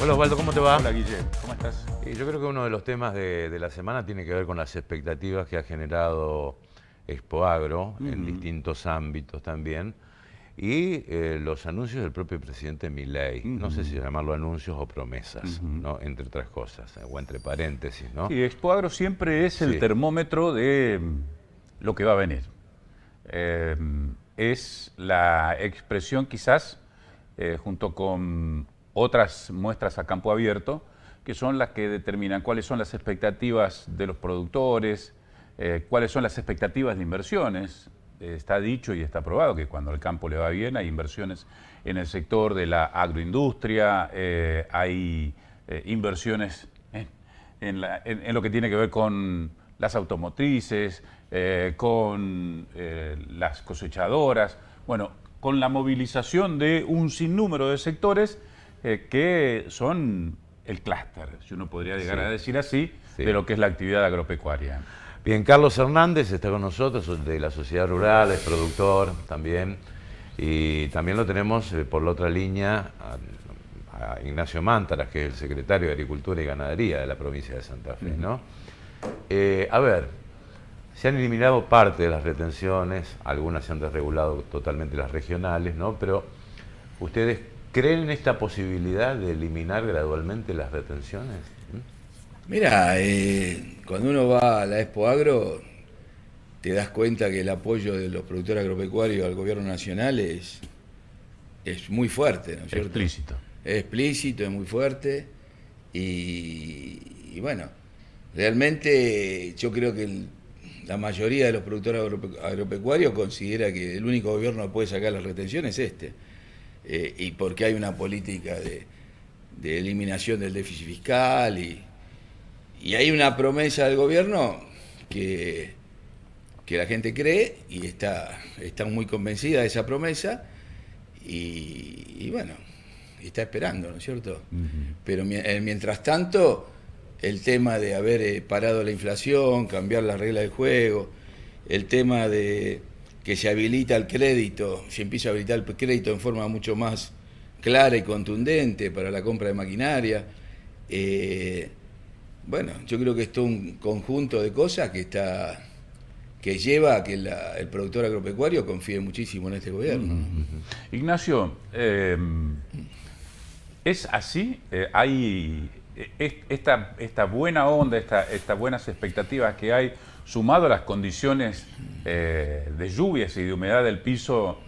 Hola Osvaldo, ¿cómo te va? Hola Guille, ¿cómo estás? Y yo creo que uno de los temas de la semana tiene que ver con las expectativas que ha generado Expoagro en distintos ámbitos también y los anuncios del propio presidente Milei. No sé si llamarlo anuncios o promesas, ¿no? Entre otras cosas, o entre paréntesis, ¿no? Sí, Expoagro siempre es el Sí, termómetro de lo que va a venir. Eh, es la expresión quizás, junto con otras muestras a campo abierto, que son las que determinan cuáles son las expectativas de los productores, cuáles son las expectativas de inversiones. Está dicho y está probado que cuando al campo le va bien hay inversiones en el sector de la agroindustria, hay inversiones en lo que tiene que ver con las automotrices, con las cosechadoras, bueno, con la movilización de un sinnúmero de sectores que son el clúster, si uno podría llegar sí, a decir así, de sí. lo que es la actividad agropecuaria. Bien, Carlos Hernández está con nosotros, de la Sociedad Rural, es productor también. Y también lo tenemos por la otra línea a Ignacio Mántaras, que es el secretario de Agricultura y Ganadería de la provincia de Santa Fe, ¿no? A ver, se han eliminado parte de las retenciones, algunas se han desregulado totalmente las regionales, ¿no? Pero, ¿ustedes creen en esta posibilidad de eliminar gradualmente las retenciones? Mira, cuando uno va a la Expo Agro, te das cuenta que el apoyo de los productores agropecuarios al gobierno nacional es muy fuerte, ¿no es cierto? Explícito. Es explícito, es muy fuerte y bueno, realmente yo creo que la mayoría de los productores agropecuarios considera que el único gobierno que puede sacar las retenciones es este. Y porque hay una política de eliminación del déficit fiscal y hay una promesa del gobierno que la gente cree y está muy convencida de esa promesa y bueno, está esperando, ¿no es cierto? Pero mientras tanto, el tema de haber parado la inflación, cambiar las reglas del juego, el tema de que se habilita el crédito, se empieza a habilitar el crédito en forma mucho más clara y contundente para la compra de maquinaria. Bueno, yo creo que es todo un conjunto de cosas que lleva a que el productor agropecuario confíe muchísimo en este gobierno, ¿no? Ignacio, ¿es así? ¿Hay esta buena onda, estas buenas expectativas que hay, sumado a las condiciones de lluvias y de humedad del piso,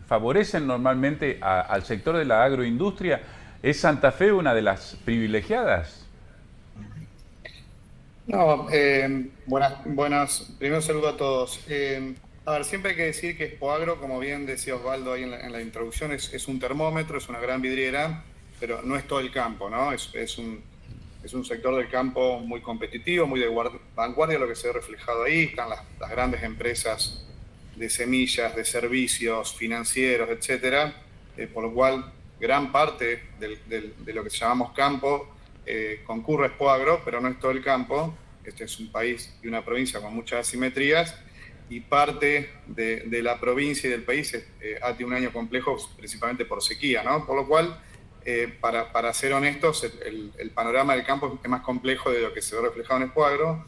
favorecen normalmente al sector de la agroindustria? ¿Es Santa Fe una de las privilegiadas? No, primero saludo a todos. A ver, siempre hay que decir que Expoagro, como bien decía Osvaldo ahí en la introducción, es un termómetro, es una gran vidriera, pero no es todo el campo, ¿no? Es un sector del campo muy competitivo, muy de vanguardia, lo que se ve reflejado ahí. Están las grandes empresas de semillas, de servicios financieros, etcétera, por lo cual gran parte de lo que llamamos campo concurre a Expoagro, pero no es todo el campo. Este es un país y una provincia con muchas asimetrías y parte de la provincia y del país ha tenido un año complejo principalmente por sequía, ¿no? Por lo cual, para ser honestos, el panorama del campo es más complejo de lo que se ve reflejado en Expoagro,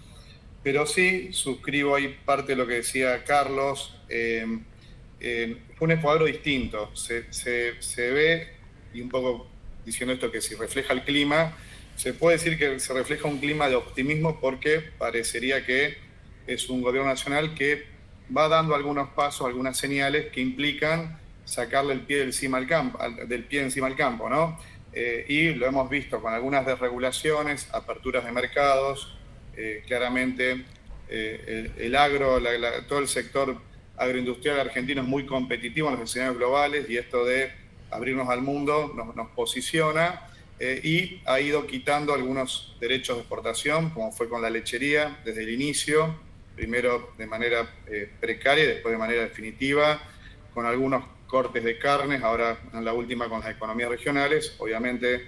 pero sí suscribo ahí parte de lo que decía Carlos. Fue un Expoagro distinto, se ve, y un poco diciendo esto que si refleja el clima, se puede decir que se refleja un clima de optimismo porque parecería que es un gobierno nacional que va dando algunos pasos, algunas señales que implican sacarle el pie del pie encima al campo, ¿no? Y lo hemos visto con algunas desregulaciones, aperturas de mercados, claramente el agro, todo el sector agroindustrial argentino es muy competitivo en los escenarios globales y esto de abrirnos al mundo nos posiciona. Y ha ido quitando algunos derechos de exportación, como fue con la lechería desde el inicio, primero de manera precaria y después de manera definitiva, con algunos cortes de carnes, ahora en la última con las economías regionales. Obviamente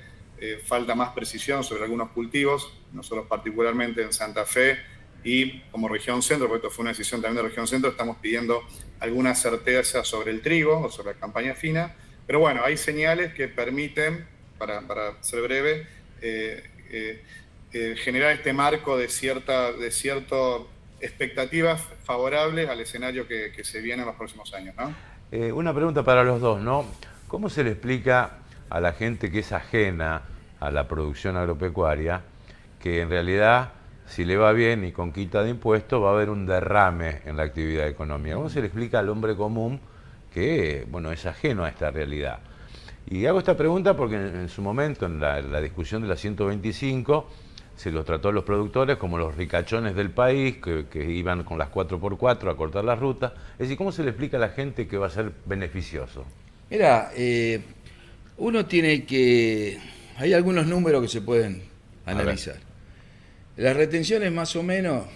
falta más precisión sobre algunos cultivos, nosotros particularmente en Santa Fe y como región centro, porque esto fue una decisión también de región centro, estamos pidiendo alguna certeza sobre el trigo o sobre la campaña fina, pero bueno, hay señales que permiten para ser breve, generar este marco de ciertas expectativas favorables al escenario que se viene en los próximos años, ¿no? Una pregunta para los dos, ¿no? ¿Cómo se le explica a la gente que es ajena a la producción agropecuaria que en realidad, si le va bien y con quita de impuestos, va a haber un derrame en la actividad económica? ¿Cómo se le explica al hombre común que, bueno, es ajeno a esta realidad? Y hago esta pregunta porque en su momento, en la discusión de la 125, se los trató a los productores como los ricachones del país, que iban con las 4x4 a cortar las rutas. Es decir, ¿cómo se le explica a la gente que va a ser beneficioso? Mira, uno tiene que... Hay algunos números que se pueden analizar. Las retenciones más o menos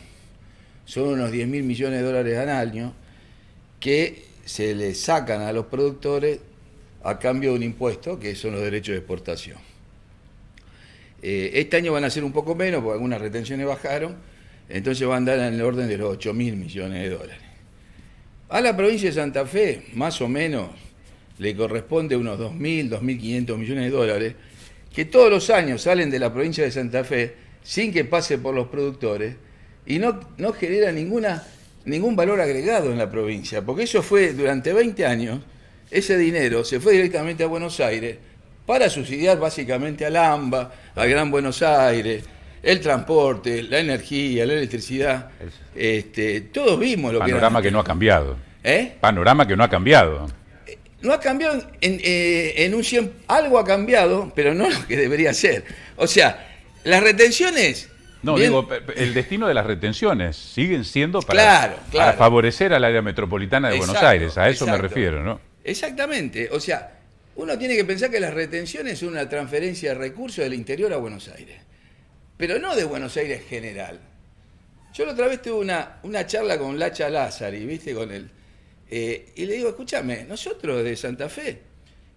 son unos 10.000 millones de dólares al año que se le sacan a los productores a cambio de un impuesto, que son los derechos de exportación. Este año van a ser un poco menos, porque algunas retenciones bajaron, entonces van a andar en el orden de los 8.000 millones de dólares. A la provincia de Santa Fe, más o menos, le corresponde unos 2.000, 2.500 millones de dólares, que todos los años salen de la provincia de Santa Fe sin que pase por los productores y no genera ningún valor agregado en la provincia, porque eso fue durante 20 años, ese dinero se fue directamente a Buenos Aires para subsidiar básicamente al AMBA, al Gran Buenos Aires, el transporte, la energía, la electricidad. Todos vimos lo Panorama que no ha cambiado. ¿Eh? Panorama que no ha cambiado. No ha cambiado en un 100, algo ha cambiado, pero no lo que debería ser. O sea, las retenciones... No, bien, digo, el destino de las retenciones siguen siendo para favorecer al área metropolitana de Buenos Aires, a eso me refiero, ¿no? Exactamente, o sea, uno tiene que pensar que las retenciones son una transferencia de recursos del interior a Buenos Aires, pero no de Buenos Aires general. Yo la otra vez tuve una charla con Lacha Lázari, ¿viste? Con él. Y le digo, escúchame, nosotros de Santa Fe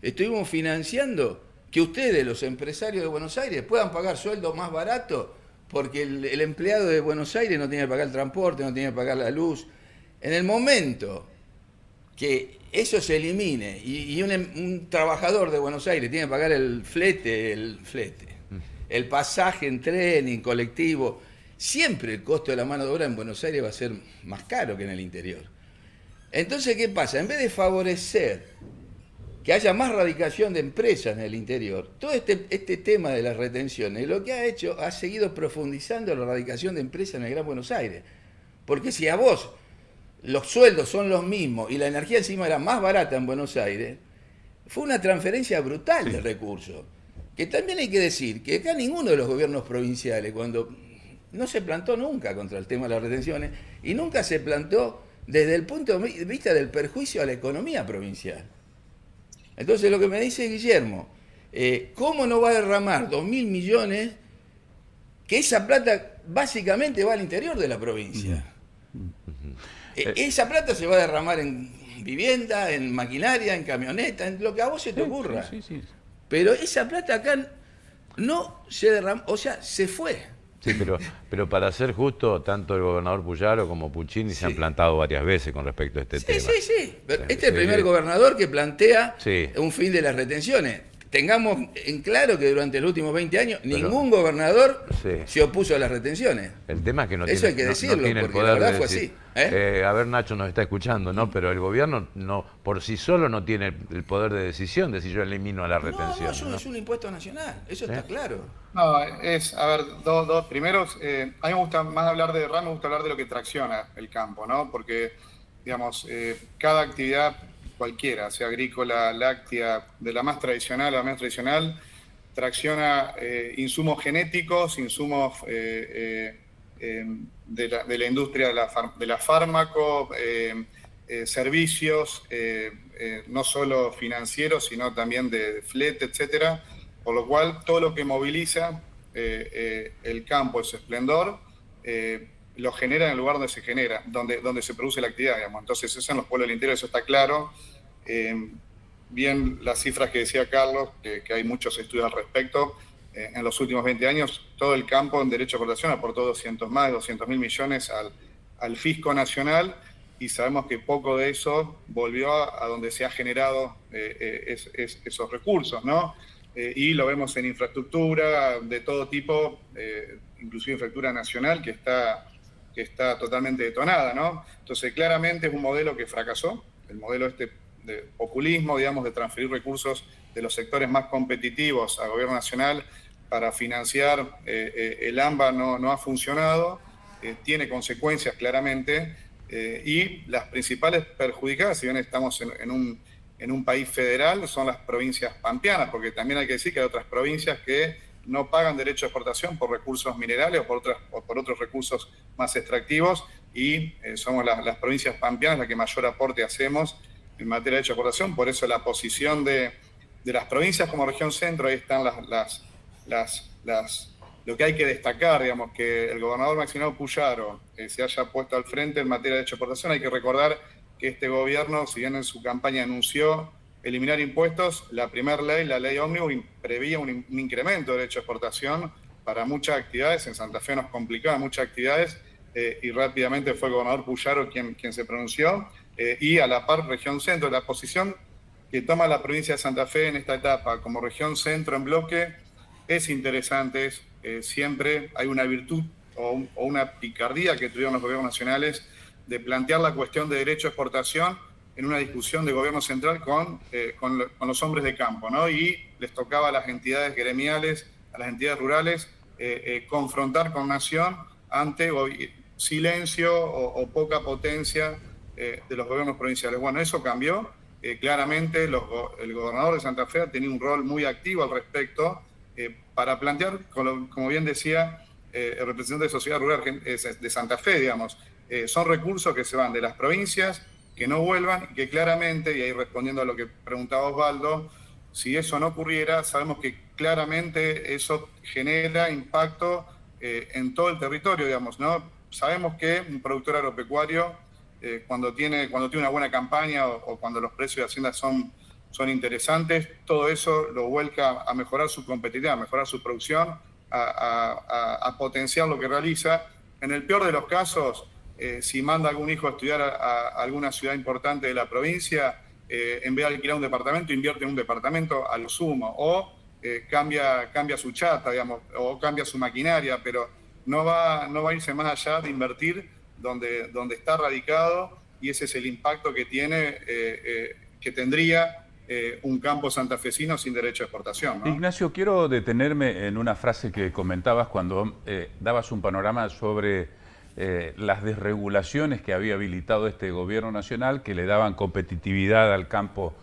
estuvimos financiando que ustedes, los empresarios de Buenos Aires, puedan pagar sueldos más baratos porque el empleado de Buenos Aires no tiene que pagar el transporte, no tiene que pagar la luz. En el momento que eso se elimine y un trabajador de Buenos Aires tiene que pagar el flete, el pasaje en tren, en colectivo, siempre el costo de la mano de obra en Buenos Aires va a ser más caro que en el interior. Entonces, ¿qué pasa? En vez de favorecer que haya más radicación de empresas en el interior, todo este tema de las retenciones, lo que ha hecho, ha seguido profundizando la radicación de empresas en el Gran Buenos Aires. Porque si a vos los sueldos son los mismos y la energía encima era más barata en Buenos Aires, fue una transferencia brutal de recursos. Que también hay que decir que acá ninguno de los gobiernos provinciales, cuando no se plantó nunca contra el tema de las retenciones, y nunca se plantó desde el punto de vista del perjuicio a la economía provincial. Entonces lo que me dice Guillermo, ¿cómo no va a derramar 2.000 millones que esa plata básicamente va al interior de la provincia? Esa plata se va a derramar en vivienda, en maquinaria, en camioneta, en lo que a vos se te ocurra. Sí. Pero esa plata acá no se derramó, o sea, se fue. Sí, pero para ser justo, tanto el gobernador Puyaro como Puccini se han plantado varias veces con respecto a este tema. Sí. Pero este es el primer gobernador que plantea un fin de las retenciones. Tengamos en claro que durante los últimos 20 años ningún gobernador se opuso a las retenciones. El tema es que no eso tiene, hay que decirlo, no tiene el porque poder la verdad de fue decir, así. A ver, Nacho nos está escuchando, ¿no? Pero el gobierno no por sí solo no tiene el poder de decisión de si yo elimino a la retención. No, es un impuesto nacional, eso está claro. No, a ver, dos. Primero, a mí me gusta más hablar de derrame, me gusta hablar de lo que tracciona el campo, ¿no? Porque, digamos, cada actividad cualquiera, sea agrícola, láctea, de la más tradicional a la menos tradicional, tracciona insumos genéticos, insumos de la industria de la fármaco, servicios, no solo financieros, sino también de flete, etcétera. Por lo cual, todo lo que moviliza el campo, ese esplendor, lo genera en el lugar donde se genera, donde se produce la actividad, digamos. Entonces, eso en los pueblos del interior, eso está claro. Bien las cifras que decía Carlos, que hay muchos estudios al respecto. En los últimos 20 años, todo el campo en derecho a exportación aportó más de 200.000 millones al fisco nacional, y sabemos que poco de eso volvió a donde se ha generado esos recursos, ¿no? y lo vemos en infraestructura de todo tipo, inclusive infraestructura nacional que está totalmente detonada, ¿no? Entonces, claramente es un modelo que fracasó, el modelo este de populismo, digamos, de transferir recursos de los sectores más competitivos al gobierno nacional para financiar el AMBA no ha funcionado, tiene consecuencias claramente, y las principales perjudicadas, si bien estamos en un país federal, son las provincias pampeanas, porque también hay que decir que hay otras provincias que no pagan derecho a exportación por recursos minerales o por otros recursos más extractivos, y somos las provincias pampeanas las que mayor aporte hacemos en materia de derecho a exportación. Por eso la posición de las provincias como región centro, ahí están lo que hay que destacar, digamos, que el gobernador Maximiliano Puyaro se haya puesto al frente en materia de derecho a exportación. Hay que recordar que este gobierno, si bien en su campaña anunció eliminar impuestos, la primera ley, la ley ómnibus, preveía un incremento de derecho a exportación para muchas actividades. En Santa Fe nos complicaba muchas actividades, y rápidamente fue el gobernador Puyaro quien se pronunció, y a la par región centro. La posición que toma la provincia de Santa Fe en esta etapa como región centro en bloque es interesante. Siempre hay una virtud o una picardía que tuvieron los gobiernos nacionales de plantear la cuestión de derecho a exportación en una discusión de gobierno central con los hombres de campo, ¿no? Y les tocaba a las entidades gremiales, a las entidades rurales, confrontar con nación ante silencio o poca potencia de los gobiernos provinciales. Bueno, eso cambió. Claramente el gobernador de Santa Fe ha tenido un rol muy activo al respecto, para plantear, como bien decía el representante de Sociedad Rural de Santa Fe, digamos, son recursos que se van de las provincias, que no vuelvan, y que claramente, y ahí respondiendo a lo que preguntaba Osvaldo, si eso no ocurriera, sabemos que claramente eso genera impacto en todo el territorio, digamos, ¿no? Sabemos que un productor agropecuario, cuando tiene una buena campaña o cuando los precios de Hacienda son interesantes, todo eso lo vuelca a mejorar su competitividad, a mejorar su producción, a potenciar lo que realiza. En el peor de los casos, si manda algún hijo a estudiar a alguna ciudad importante de la provincia, en vez de alquilar un departamento, invierte en un departamento a lo sumo, o cambia su chata, digamos, o cambia su maquinaria, pero no va a irse más allá de invertir donde está radicado, y ese es el impacto que tendría un campo santafesino sin derecho a exportación, ¿no? Ignacio, quiero detenerme en una frase que comentabas cuando dabas un panorama sobre las desregulaciones que había habilitado este gobierno nacional, que le daban competitividad al campo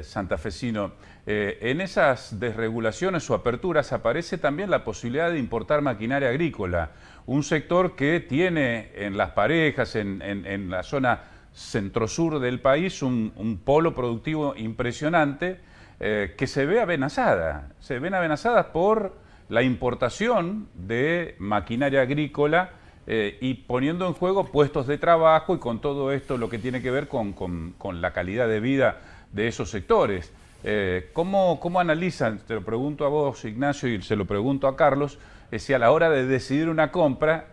santafesino. En esas desregulaciones o aperturas aparece también la posibilidad de importar maquinaria agrícola, un sector que tiene en Las Parejas, en la zona centro-sur del país, un polo productivo impresionante, que se ven amenazadas por la importación de maquinaria agrícola, y poniendo en juego puestos de trabajo, y con todo esto lo que tiene que ver con la calidad de vida de esos sectores. ¿Cómo analizan? Te lo pregunto a vos, Ignacio, y se lo pregunto a Carlos, si a la hora de decidir una compra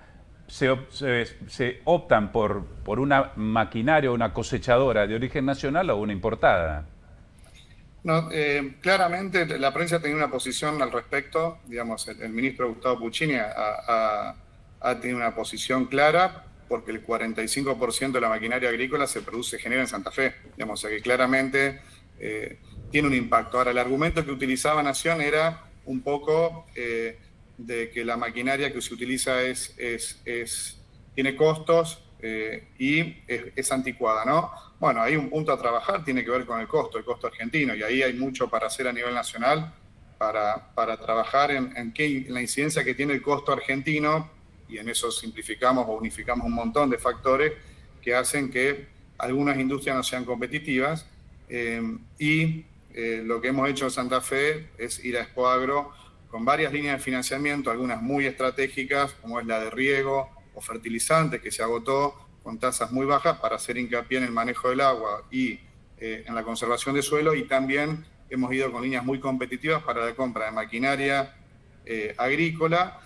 se optan por una maquinaria o una cosechadora de origen nacional o una importada. No, claramente la prensa ha tenido una posición al respecto. Digamos, el ministro Gustavo Puccini ha tenido una posición clara, porque el 45% de la maquinaria agrícola se genera en Santa Fe. Digamos, o sea que claramente tiene un impacto. Ahora, el argumento que utilizaba Nación era un poco de que la maquinaria que se utiliza tiene costos y es anticuada, ¿no? Bueno, hay un punto a trabajar, tiene que ver con el costo argentino, y ahí hay mucho para hacer a nivel nacional para trabajar en la incidencia que tiene el costo argentino, y en eso simplificamos o unificamos un montón de factores que hacen que algunas industrias no sean competitivas, y lo que hemos hecho en Santa Fe es ir a Expoagro con varias líneas de financiamiento, algunas muy estratégicas, como es la de riego o fertilizantes, que se agotó con tasas muy bajas, para hacer hincapié en el manejo del agua y en la conservación de suelo, y también hemos ido con líneas muy competitivas para la compra de maquinaria agrícola,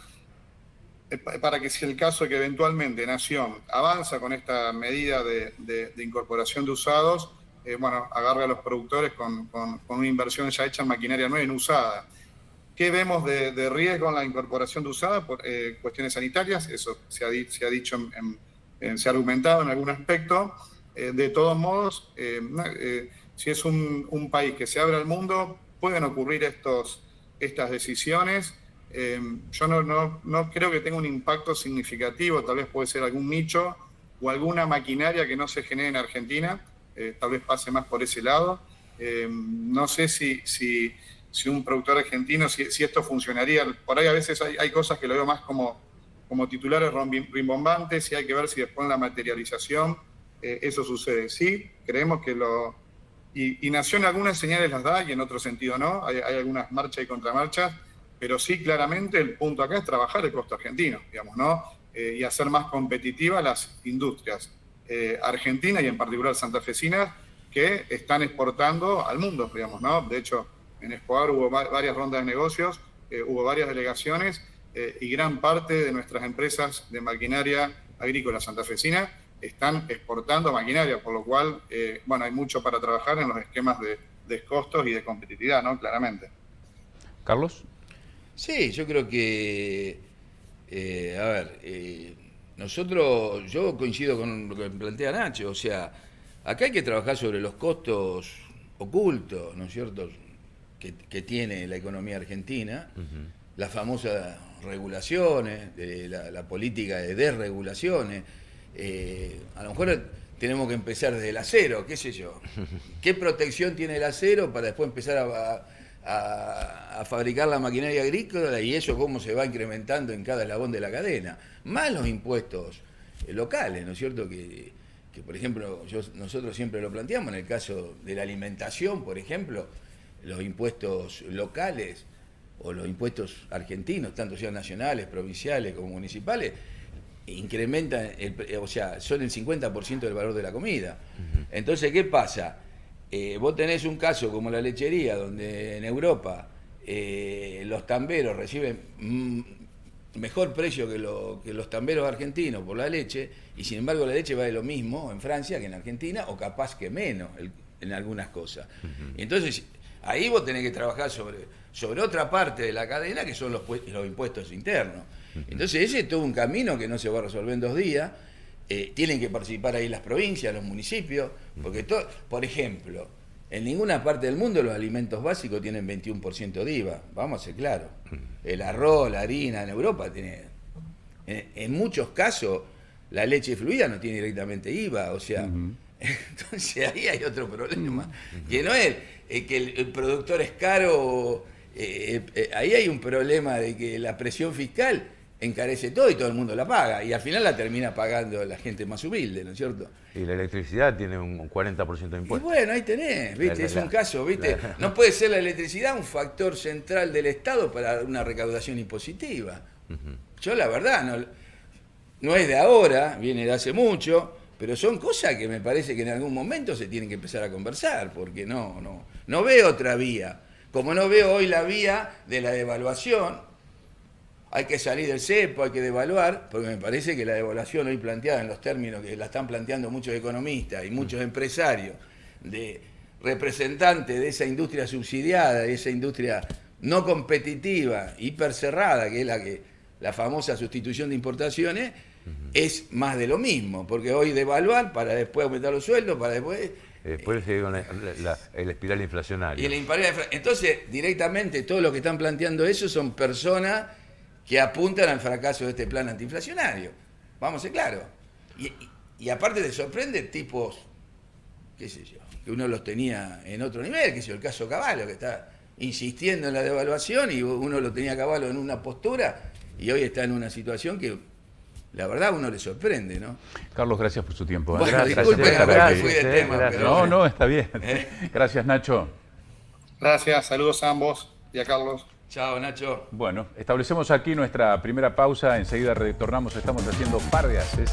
para que, si el caso de que eventualmente Nación avanza con esta medida de incorporación de usados, bueno, agarre a los productores con una inversión ya hecha en maquinaria nueva y no usada. ¿Qué vemos de riesgo en la incorporación de usada? Por cuestiones sanitarias, eso se ha dicho, se ha argumentado en algún aspecto. De todos modos, si es un país que se abre al mundo, pueden ocurrir estas decisiones. Yo no creo que tenga un impacto significativo, tal vez puede ser algún nicho o alguna maquinaria que no se genere en Argentina, tal vez pase más por ese lado. No sé si un productor argentino, si esto funcionaría. Por ahí a veces hay cosas que lo veo más como titulares rimbombantes y hay que ver si después en la materialización eso sucede. Sí, creemos que y Nación algunas señales las da y en otro sentido no. Hay algunas marchas y contramarchas, pero sí claramente el punto acá es trabajar el costo argentino, digamos, ¿no? Y hacer más competitivas las industrias argentinas y en particular santafesinas que están exportando al mundo, digamos, ¿no? De hecho, en Expoagro hubo varias rondas de negocios, hubo varias delegaciones y gran parte de nuestras empresas de maquinaria agrícola santafesina están exportando maquinaria, por lo cual, bueno, hay mucho para trabajar en los esquemas de costos y de competitividad, ¿no? Claramente. ¿Carlos? Sí, yo creo que, yo coincido con lo que plantea Nacho, o sea, acá hay que trabajar sobre los costos ocultos, ¿no es cierto?, que tiene la economía argentina, las famosas regulaciones, la política de desregulaciones. A lo mejor tenemos que empezar desde el acero, qué sé yo. ¿Qué protección tiene el acero para después empezar a fabricar la maquinaria agrícola y eso cómo se va incrementando en cada eslabón de la cadena? Más los impuestos locales, ¿no es cierto?, que por ejemplo, nosotros siempre lo planteamos en el caso de la alimentación, por ejemplo, los impuestos locales o los impuestos argentinos, tanto sean nacionales, provinciales como municipales, incrementan, o sea, son el 50% del valor de la comida. Entonces, ¿qué pasa? Vos tenés un caso como la lechería, donde en Europa los tamberos reciben mejor precio que los tamberos argentinos por la leche, y sin embargo la leche vale lo mismo en Francia que en Argentina, o capaz que menos en algunas cosas. Entonces, ahí vos tenés que trabajar sobre otra parte de la cadena, que son los impuestos internos. Entonces ese es todo un camino que no se va a resolver en 2 días. Tienen que participar ahí las provincias, los municipios, porque por ejemplo, en ninguna parte del mundo los alimentos básicos tienen 21% de IVA, vamos a ser claros. El arroz, la harina en Europa tiene, en muchos casos, la leche fluida no tiene directamente IVA, o sea, entonces ahí hay otro problema, que no es que el productor es caro, ahí hay un problema de que la presión fiscal encarece todo y todo el mundo la paga, y al final la termina pagando la gente más humilde, ¿no es cierto? Y la electricidad tiene un 40% de impuestos. Y bueno, ahí tenés, ¿viste? Es un caso, ¿viste? No puede ser la electricidad un factor central del Estado para una recaudación impositiva. Yo la verdad, no es de ahora, viene de hace mucho, pero son cosas que me parece que en algún momento se tienen que empezar a conversar, porque no veo otra vía. Como no veo hoy la vía de la devaluación, hay que salir del cepo, hay que devaluar, porque me parece que la devaluación hoy planteada en los términos que la están planteando muchos economistas y muchos empresarios, de representantes de esa industria subsidiada, de esa industria no competitiva, hipercerrada, que es la famosa sustitución de importaciones, es más de lo mismo, porque hoy devaluar para después aumentar los sueldos, para después... Después se con el espiral inflacionario. Entonces, directamente, todos los que están planteando eso son personas que apuntan al fracaso de este plan antiinflacionario. Vamos a ser claros. Y aparte te sorprende tipos, qué sé yo, que uno los tenía en otro nivel, que es el caso Cavallo, que está insistiendo en la devaluación y uno lo tenía a Cavallo en una postura y hoy está en una situación que la verdad uno le sorprende, ¿no? Carlos, gracias por su tiempo. Bueno, Gracias, disculpen, gracias, fui del tema. Gracias. Pero No, está bien. Gracias, Nacho. Gracias, saludos a ambos y a Carlos. Chao, Nacho. Bueno, establecemos aquí nuestra primera pausa. Enseguida retornamos. Estamos haciendo par de haces.